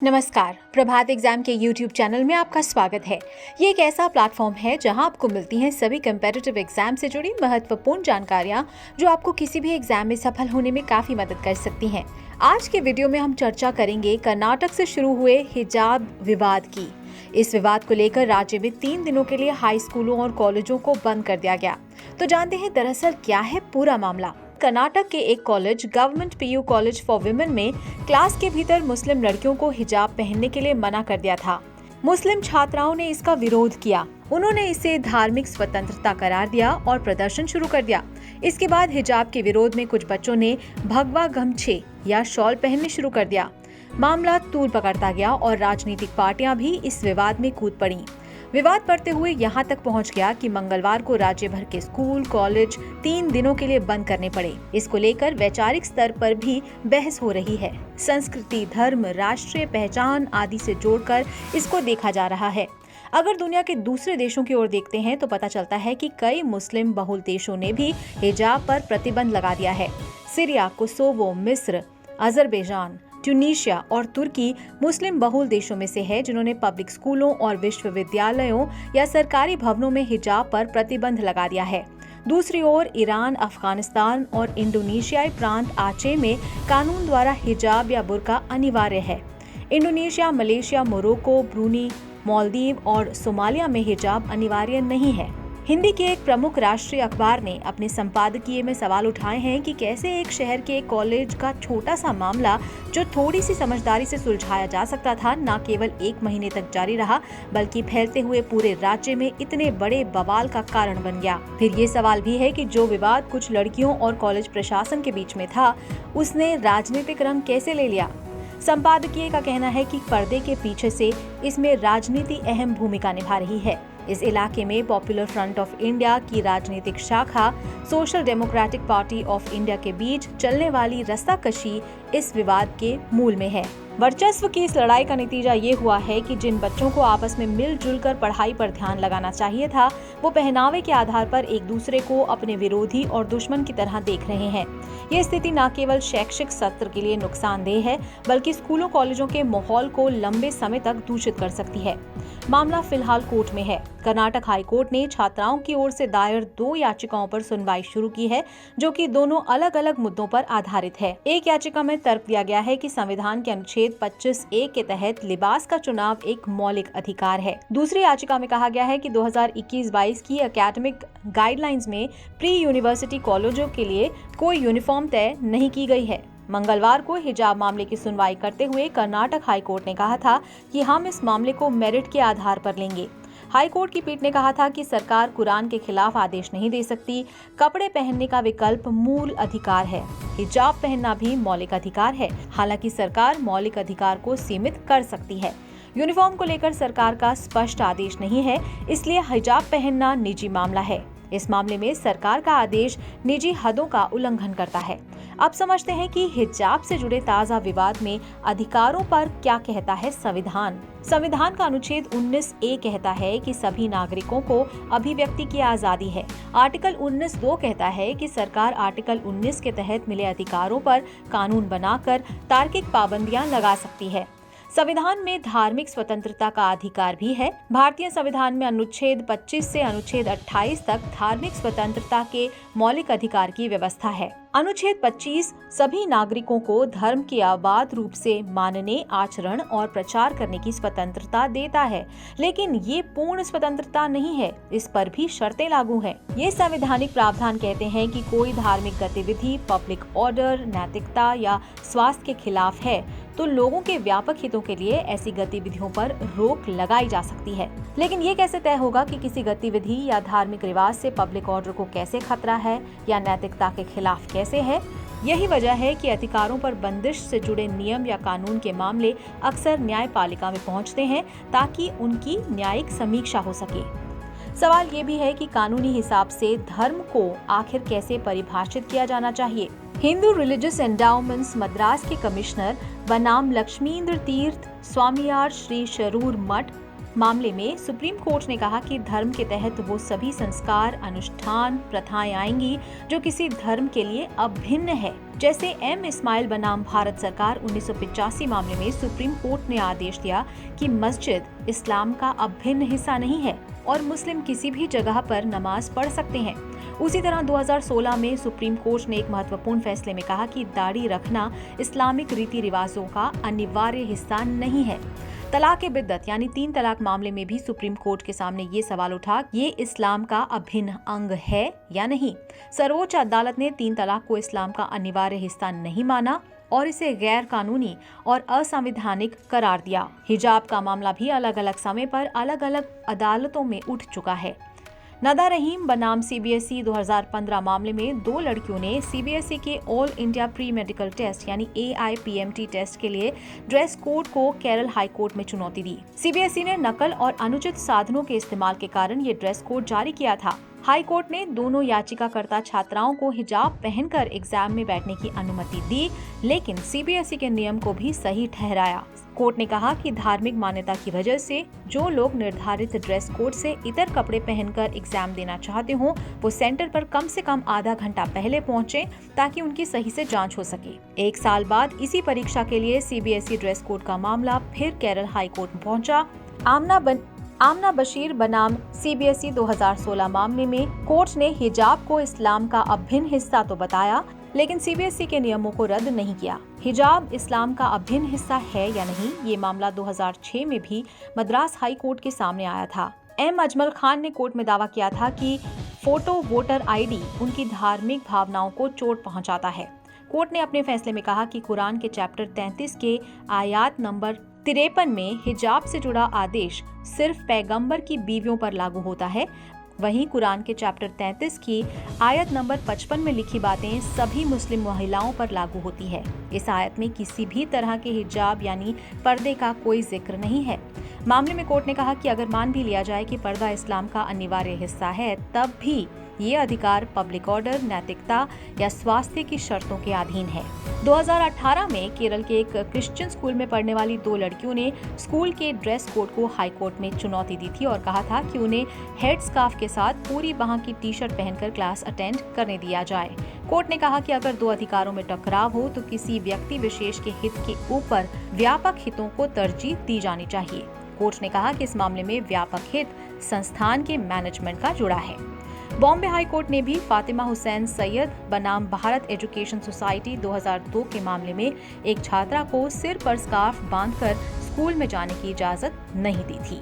नमस्कार, प्रभात एग्जाम के YouTube channel में आपका स्वागत है। ये एक ऐसा प्लेटफॉर्म है जहां आपको मिलती हैं सभी कम्पिटिटिव एग्जाम से जुड़ी महत्वपूर्ण जानकारियां जो आपको किसी भी एग्जाम में सफल होने में काफी मदद कर सकती हैं। आज के वीडियो में हम चर्चा करेंगे कर्नाटक से शुरू हुए हिजाब विवाद की। इस विवाद को लेकर राज्य में 3 दिनों के लिए हाई स्कूलों और कॉलेजों को बंद कर दिया गया। तो जानते हैं दरअसल क्या है पूरा मामला। कर्नाटक के एक college government PU college for women में क्लास के भीतर मुस्लिम लड़कियों को हिजाब पहनने के लिए मना कर दिया था। मुस्लिम छात्राओं ने इसका विरोध किया। उन्होंने इसे धार्मिक स्वतंत्रता करार दिया और प्रदर्शन शुरू कर दिया। इसके बाद हिजाब के विरोध में कुछ बच्चों ने भगवा गमछे या शॉल पहनने शुरू कर दिया। मामला तूल पकड़ता गया और राजनीतिक पार्टियां भी इस विवाद में कूद पड़ी। विवाद बढ़ते हुए यहाँ तक पहुँच गया कि मंगलवार को राज्य भर के स्कूल कॉलेज 3 दिनों के लिए बंद करने पड़े। इसको लेकर वैचारिक स्तर पर भी बहस हो रही है। संस्कृति, धर्म, राष्ट्रीय पहचान आदि से जोड़कर इसको देखा जा रहा है। अगर दुनिया के दूसरे देशों की ओर देखते हैं तो पता चलता है कि कई मुस्लिम बहुल देशों ने भी हिजाब पर प्रतिबंध लगा दिया है। सीरिया, कोसोवो, मिस्र, अजरबैजान, ट्यूनीशिया और तुर्की मुस्लिम बहुल देशों में से है जिन्होंने पब्लिक स्कूलों और विश्वविद्यालयों या सरकारी भवनों में हिजाब पर प्रतिबंध लगा दिया है। दूसरी ओर ईरान, अफगानिस्तान और इंडोनेशियाई प्रांत आचे में कानून द्वारा हिजाब या बुर्का अनिवार्य है। Indonesia, Malaysia, Morocco, Bruny, Maldives और सोमालिया में हिजाब अनिवार्य नहीं है। हिंदी के एक प्रमुख राष्ट्रीय अखबार ने अपने संपादकीय में सवाल उठाए हैं कि कैसे एक शहर के कॉलेज का छोटा सा मामला जो थोड़ी सी समझदारी से सुलझाया जा सकता था, न केवल 1 महीने तक जारी रहा बल्कि फैलते हुए पूरे राज्य में इतने बड़े बवाल का कारण बन गया। फिर ये सवाल भी है कि जो विवाद कुछ लड़कियों और कॉलेज प्रशासन के बीच में था, उसने राजनीतिक रंग कैसे ले लिया। संपादकीय का कहना है कि पर्दे के पीछे से इसमें राजनीति अहम भूमिका निभा रही है। इस इलाके में पॉपुलर फ्रंट ऑफ इंडिया की राजनीतिक शाखा social democratic party of India के बीच चलने वाली रस्साकशी इस विवाद के मूल में है। वर्चस्व की इस लड़ाई का नतीजा ये हुआ है कि जिन बच्चों को आपस में मिलजुल कर पढ़ाई पर ध्यान लगाना चाहिए था, वो पहनावे के आधार पर एक दूसरे को अपने विरोधी और दुश्मन की तरह देख रहे हैं। ये स्थिति न केवल शैक्षिक सत्र के लिए नुकसानदेह है बल्कि स्कूलों कॉलेजों के माहौल को लंबे समय तक दूषित कर सकती है। मामला फिलहाल कोर्ट में है। कर्नाटक हाई कोर्ट ने छात्राओं की ओर से दायर 2 याचिकाओं पर सुनवाई शुरू की है, जो कि दोनों अलग अलग मुद्दों पर आधारित है। एक याचिका में तर्क दिया गया है कि संविधान के अनुच्छेद 25A के तहत लिबास का चुनाव एक मौलिक अधिकार है। दूसरी याचिका में कहा गया है कि 2021-22 की एकेडमिक गाइडलाइंस में प्री यूनिवर्सिटी कॉलेजों के लिए कोई यूनिफॉर्म तय नहीं की गई है। मंगलवार को हिजाब मामले की सुनवाई करते हुए कर्नाटक हाई कोर्ट ने कहा था कि हम इस मामले को मेरिट के आधार पर लेंगे। हाई कोर्ट की पीठ ने कहा था कि सरकार कुरान के खिलाफ आदेश नहीं दे सकती। कपड़े पहनने का विकल्प मूल अधिकार है। हिजाब पहनना भी मौलिक अधिकार है। हालांकि सरकार मौलिक अधिकार को सीमित कर सकती है। यूनिफॉर्म को लेकर सरकार का स्पष्ट आदेश नहीं है, इसलिए हिजाब पहनना निजी मामला है। इस मामले में सरकार का आदेश निजी हदों का उल्लंघन करता है। अब समझते हैं कि हिजाब से जुड़े ताजा विवाद में अधिकारों पर क्या कहता है संविधान। संविधान का अनुच्छेद 19A कहता है कि सभी नागरिकों को अभिव्यक्ति की आजादी है। आर्टिकल 19(2) कहता है कि सरकार आर्टिकल 19 के तहत मिले अधिकारों पर कानून बनाकर तार्किक पाबंदियां लगा सकती है। संविधान में धार्मिक स्वतंत्रता का अधिकार भी है। भारतीय संविधान में अनुच्छेद 25 से अनुच्छेद 28 तक धार्मिक स्वतंत्रता के मौलिक अधिकार की व्यवस्था है। अनुच्छेद 25 सभी नागरिकों को धर्म के अबाध रूप से मानने, आचरण और प्रचार करने की स्वतंत्रता देता है, लेकिन ये पूर्ण स्वतंत्रता नहीं है। इस पर भी शर्तें लागू हैं। ये संवैधानिक प्रावधान कहते हैं कि कोई धार्मिक गतिविधि पब्लिक ऑर्डर, नैतिकता या स्वास्थ्य के खिलाफ है तो लोगों के व्यापक हितों के लिए ऐसी गतिविधियों पर रोक लगाई जा सकती है। लेकिन ये कैसे तय होगा कि किसी गतिविधि या धार्मिक रिवाज से पब्लिक ऑर्डर को कैसे खतरा है या नैतिकता के खिलाफ कैसे है? यही वजह है कि अधिकारों पर बंदिश से जुड़े नियम या कानून के मामले अक्सर न्यायपालिका में पहुंचते हैं ताकि उनकी न्यायिक समीक्षा हो सके। सवाल ये भी है कि कानूनी हिसाब से धर्म को आखिर कैसे परिभाषित किया जाना चाहिए। हिंदू रिलीजियस एंडाउमेंट्स मद्रास के कमिश्नर बनाम लक्ष्मींद्र तीर्थ स्वामियार श्री शरूर मठ मामले में सुप्रीम कोर्ट ने कहा कि धर्म के तहत वो सभी संस्कार, अनुष्ठान, प्रथाएं आएंगी जो किसी धर्म के लिए अभिन्न है। जैसे एम इस्माइल बनाम भारत सरकार 1985 मामले में सुप्रीम कोर्ट ने आदेश दिया कि मस्जिद इस्लाम का अभिन्न हिस्सा नहीं है और मुस्लिम किसी भी जगह पर नमाज पढ़ सकते हैं। उसी तरह 2016 में सुप्रीम कोर्ट ने एक महत्वपूर्ण फैसले में कहा कि दाढ़ी रखना इस्लामिक रीति रिवाजों का अनिवार्य हिस्सा नहीं है। तलाक बिद्दत यानी 3 तलाक मामले में भी सुप्रीम कोर्ट के सामने ये सवाल उठा, ये इस्लाम का अभिन्न अंग है या नहीं। सर्वोच्च अदालत ने 3 तलाक को इस्लाम का अनिवार्य हिस्सा नहीं माना और इसे गैर कानूनी और असंवैधानिक करार दिया। हिजाब का मामला भी अलग अलग समय पर अलग अलग अदालतों में उठ चुका है। नदा रहीम बनाम सीबीएसई 2015 मामले में 2 लड़कियों ने सीबीएसई के all India pre medical test यानी AIPMT टेस्ट के लिए ड्रेस कोड को केरल हाई कोर्ट में चुनौती दी। सीबीएसई ने नकल और अनुचित साधनों के इस्तेमाल के कारण ये ड्रेस कोड जारी किया था। हाई कोर्ट ने दोनों याचिकाकर्ता छात्राओं को हिजाब पहनकर एग्जाम में बैठने की अनुमति दी, लेकिन सीबीएसई के नियम को भी सही ठहराया। कोर्ट ने कहा कि धार्मिक मान्यता की वजह से जो लोग निर्धारित ड्रेस कोड से इतर कपड़े पहनकर एग्जाम देना चाहते हो वो सेंटर पर कम से कम आधा घंटा पहले पहुंचे ताकि उनकी सही से जांच हो सके। 1 साल बाद इसी परीक्षा के लिए सीबीएसई ड्रेस कोड का मामला फिर केरल हाई कोर्ट में पहुंचा। आमना बशीर बनाम सीबीएसई 2016 मामले में कोर्ट ने हिजाब को इस्लाम का अभिन्न हिस्सा तो बताया, लेकिन सीबीएसई के नियमों को रद्द नहीं किया। हिजाब इस्लाम का अभिन्न हिस्सा है या नहीं, ये मामला 2006 में भी मद्रास हाई कोर्ट के सामने आया था। एम अजमल खान ने कोर्ट में दावा किया था कि फोटो वोटर आईडी उनकी धार्मिक भावनाओं को चोट पहुंचाता है। कोर्ट ने अपने फैसले में कहा कि कुरान के चैप्टर 33 के आयत नंबर 53 में हिजाब से जुड़ा आदेश सिर्फ पैगंबर की बीवियों पर लागू होता है। वहीं कुरान के चैप्टर 33 की आयत नंबर 55 में लिखी बातें सभी मुस्लिम महिलाओं पर लागू होती है। इस आयत में किसी भी तरह के हिजाब यानी पर्दे का कोई जिक्र नहीं है। मामले में कोर्ट ने कहा कि अगर मान भी लिया जाए कि पर्दा इस्लाम का अनिवार्य हिस्सा है, तब भी ये अधिकार पब्लिक ऑर्डर, नैतिकता या स्वास्थ्य की शर्तों के अधीन है। 2018 में केरल के एक क्रिश्चियन स्कूल में पढ़ने वाली 2 लड़कियों ने स्कूल के ड्रेस कोड को हाई कोर्ट में चुनौती दी थी और कहा था कि उन्हें हेड स्कार्फ के साथ पूरी बाह की टी-शर्ट पहनकर क्लास अटेंड करने दिया जाए। कोर्ट ने कहा कि अगर 2 अधिकारों में टकराव हो तो किसी व्यक्ति विशेष के हित के ऊपर व्यापक हितों को तरजीह दी जानी चाहिए। कोर्ट ने कहा कि इस मामले में व्यापक हित संस्थान के मैनेजमेंट का जुड़ा है। बॉम्बे हाई कोर्ट ने भी फातिमा हुसैन सैयद बनाम भारत एजुकेशन सोसाइटी 2002 के मामले में एक छात्रा को सिर पर स्कार्फ बांधकर स्कूल में जाने की इजाजत नहीं दी थी।